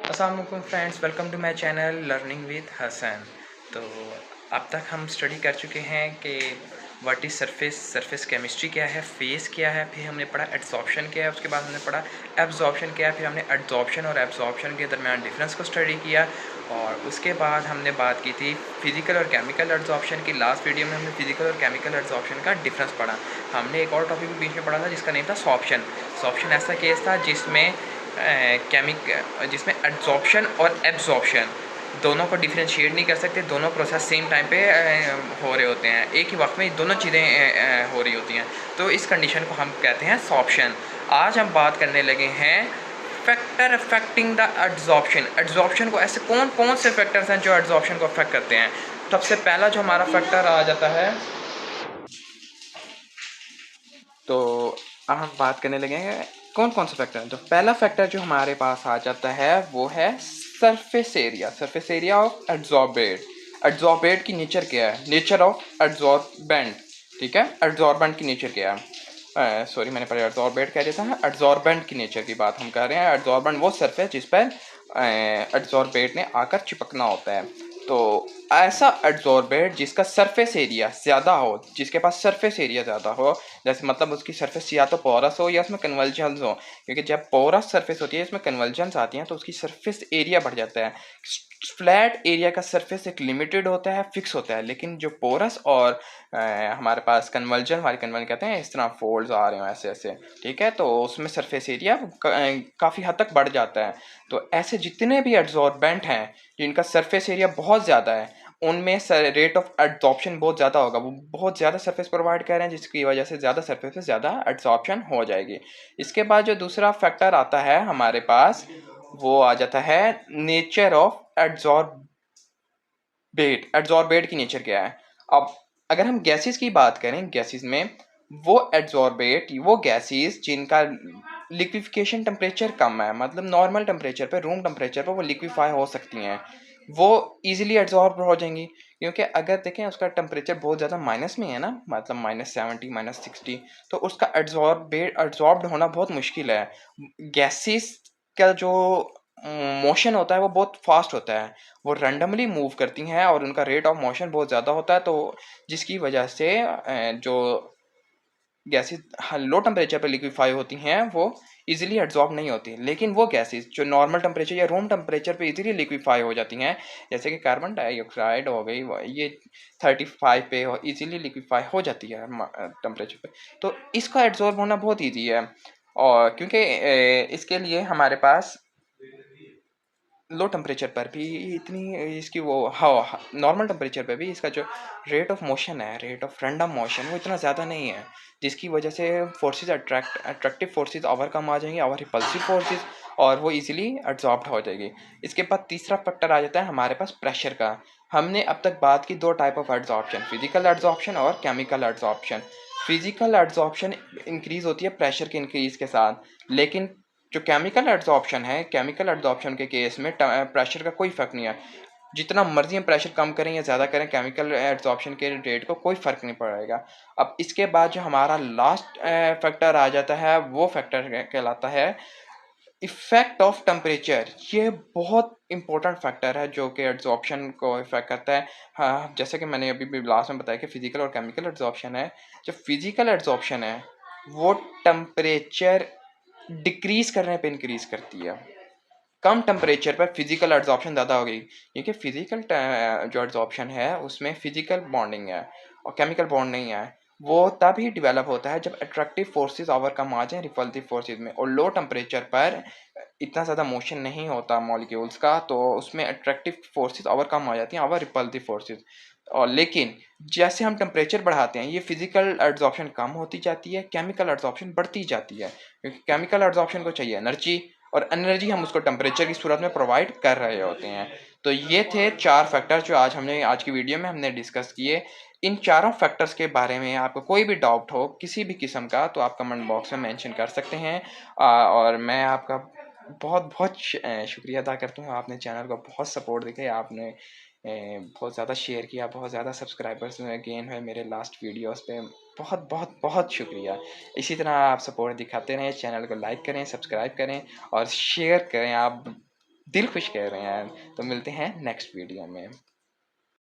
अस्सलाम वालेकुम friends, welcome to my channel learning with Hasan. तो अब तक हम स्टडी कर चुके हैं कि what is surface, surface chemistry क्या है, फेस क्या है, फिर हमने पढ़ा एड्सॉर्प्शन क्या है, उसके बाद हमने पढ़ा एब्जॉर्प्शन क्या है, फिर हमने एड्सॉर्प्शन और एब्जॉर्प्शन के दरमियान डिफरेंस को स्टडी किया और उसके बाद हमने बात की थी फिज़िकल और केमिकल एड्सॉर्प्शन की। लास्ट वीडियो में हमने फिज़िकल और केमिकल एड्सॉर्प्शन का डिफरेंस पढ़ा। हमने एक और टॉपिक भी बीच में पढ़ा था जिसका नेम था सॉर्प्शन। सॉर्प्शन ऐसा केस था जिसमें एड्सॉर्प्शन और एब्जॉर्प्शन दोनों को डिफरेंशिएट नहीं कर सकते। दोनों प्रोसेस सेम टाइम पे हो रहे होते हैं, एक ही वक्त में दोनों चीज़ें हो रही होती हैं। तो इस कंडीशन को हम कहते हैं सॉर्प्शन। आज हम बात करने लगे हैं factor affecting the adsorption. Adsorption को ऐसे कौन कौन से फैक्टर्स हैं जो एड्सॉर्प्शन को अफेक्ट करते हैं। सबसे पहला जो हमारा फैक्टर आ जाता है, तो अब हम बात करने लगे हैं कौन कौन से फैक्टर हैं। तो पहला फैक्टर जो हमारे पास आ जाता है वो है surface area. Surface area of adsorbate. Adsorbate की नेचर क्या है, नेचर ऑफ एड्सॉर्बेंट। ठीक है, एड्सॉर्बेंट की नेचर क्या है, सॉरी मैंने पहले एड्सॉर्बेट कह दिया था। एड्सॉर्बेंट की नेचर की बात हम कर रहे हैं। एड्सॉर्बेंट वो सरफेस जिस पर एड्सॉर्बेट ने आकर चिपकना होता है। तो ऐसा एड्सॉर्बेट जिसका सरफेस एरिया ज़्यादा हो, जिसके पास सरफेस एरिया ज़्यादा हो, जैसे मतलब उसकी सरफेस या तो पोरस हो या उसमें कन्वर्जन्स हो, क्योंकि जब पोरस सरफेस होती है इसमें कन्वर्जन्स आती हैं तो उसकी सरफेस एरिया बढ़ जाता है। फ्लैट एरिया का सरफेस एक लिमिटेड होता है, फिक्स होता है, लेकिन जो पोरस और हमारे पास कन्वर्जन वाले कन्वर्जन कहते हैं, इस तरह फोल्ड्स आ रहे हो ऐसे ऐसे, ठीक है, तो उसमें सरफेस एरिया काफ़ी हद तक बढ़ जाता है। तो ऐसे जितने भी एड्सॉर्बेंट हैं जिनका सरफेस एरिया बहुत ज़्यादा है, उनमें रेट ऑफ एड्सॉर्प्शन बहुत ज़्यादा होगा। वो बहुत ज़्यादा सरफेस प्रोवाइड कर रहे हैं जिसकी वजह से ज़्यादा सरफेस से ज़्यादा एड्सॉर्प्शन हो जाएगी। इसके बाद जो दूसरा फैक्टर आता है हमारे पास, वो आ जाता है नेचर ऑफ एड्सॉर्बेट। एड्सॉर्बेट की नेचर क्या है। अब अगर हम गैसेस की बात करें, गैसेस में वो एड्सॉर्बेट, वो गैसेस जिनका लिक्विफिकेशन टेम्परेचर कम है, मतलब नॉर्मल टेम्परेचर पे, रूम टेम्परेचर पे वो लिक्विफाई हो सकती हैं, वो इजीली एड्सॉर्ब हो जाएंगी। क्योंकि अगर देखें उसका टेम्परेचर बहुत ज़्यादा माइनस में है ना, मतलब -70 -60, तो उसका एड्सॉर्ब्ड होना बहुत मुश्किल है। गैसेस का जो मोशन होता है वो बहुत फास्ट होता है, वो रैंडमली मूव करती हैं और उनका रेट ऑफ मोशन बहुत ज़्यादा होता है, तो जिसकी वजह से जो गैसेस लो टेम्परेचर पर लिक्विफाई होती हैं वो इजीली एड्सॉर्ब नहीं होती। लेकिन वो गैसेस जो नॉर्मल टेम्परेचर या रूम टेम्परेचर पे इजीली लिक्विफाई हो जाती हैं, जैसे कि कार्बन डाइऑक्साइड हो गई, ये 35 पे इजीली लिक्विफाई हो जाती है टेम्परेचर पे, तो इसका एड्सॉर्ब होना बहुत ईजी है। और क्योंकि इसके लिए हमारे पास लो टेम्परेचर पर भी इतनी इसकी वो हवा, नॉर्मल टेम्परेचर पे भी इसका जो रेट ऑफ मोशन है, रेट ऑफ रैंडम मोशन, वो इतना ज़्यादा नहीं है, जिसकी वजह से फोर्सेस अट्रैक्टिव फोर्सेस ओवर कम आ जाएंगी, ओवर रिपल्सिव फोर्सेस, और वो इजीली एब्जॉर्ब हो जाएगी। इसके बाद तीसरा फैक्टर आ जाता है हमारे पास प्रेशर का। हमने अब तक बात की दो type of adsorption, physical adsorption और chemical adsorption. Physical adsorption increase होती है प्रेशर के इंक्रीज के साथ, लेकिन जो केमिकल एड्सॉर्प्शन है, केमिकल एड्सॉर्प्शन के केस में प्रेशर का कोई फर्क नहीं है। जितना मर्जी हम प्रेशर कम करें या ज़्यादा करें, केमिकल एड्सॉर्प्शन के रेट को कोई फ़र्क नहीं पड़ेगा। अब इसके बाद जो हमारा लास्ट फैक्टर आ जाता है, वो फैक्टर कहलाता है इफेक्ट ऑफ टेम्परेचर। ये बहुत इंपॉर्टेंट फैक्टर है जो कि एड्सॉर्प्शन को इफेक्ट करता है। हाँ, जैसे कि मैंने अभी भी लास्ट में बताया कि फिजिकल और केमिकल एड्सॉर्प्शन है। जो फिजिकल एड्सॉर्प्शन है वो टेम्परेचर डिक्रीज करने पे इंक्रीज करती है। कम टेम्परेचर पर फिजिकल एड्सॉर्प्शन ज़्यादा होगी, क्योंकि फिजिकल जो एड्सॉर्प्शन है उसमें फिजिकल बॉन्डिंग है और केमिकल बॉन्ड नहीं है। वो तभी डेवलप होता है जब अट्रैक्टिव फोर्सेस ओवरकम आ जाएं रिपल्सिव फोर्सेस में, और लो टेम्परेचर पर इतना ज़्यादा मोशन नहीं होता मॉलिक्यूल्स का, तो उसमें अट्रैक्टिव फोर्सेस ओवरकम आ जाती हैं ओवर रिपल्सिव फोर्सेस। और लेकिन जैसे हम टेम्परेचर बढ़ाते हैं, ये फिजिकल एड्सॉर्प्शन कम होती जाती है, केमिकल एड्सॉर्प्शन बढ़ती जाती है, क्योंकि केमिकल एड्सॉर्प्शन को चाहिए एनर्जी, और एनर्जी हम उसको टेम्परेचर की सूरत में प्रोवाइड कर रहे होते हैं। तो ये थे चार फैक्टर जो आज की वीडियो में हमने डिस्कस किए। इन चारों फैक्टर्स के बारे में आपको कोई भी डाउट हो किसी भी किस्म का, तो आप कमेंट बॉक्स में मेंशन कर सकते हैं। और मैं आपका बहुत बहुत शुक्रिया अदा करता हूँ। आपने चैनल को बहुत सपोर्ट दिखाई, आपने बहुत ज़्यादा शेयर किया, बहुत ज़्यादा सब्सक्राइबर्स गेन हुए मेरे लास्ट वीडियोस पे। बहुत बहुत बहुत शुक्रिया। इसी तरह आप सपोर्ट दिखाते रहें, चैनल को लाइक करें, सब्सक्राइब करें और शेयर करें। आप दिल खुश कह रहे हैं। तो मिलते हैं नेक्स्ट वीडियो में।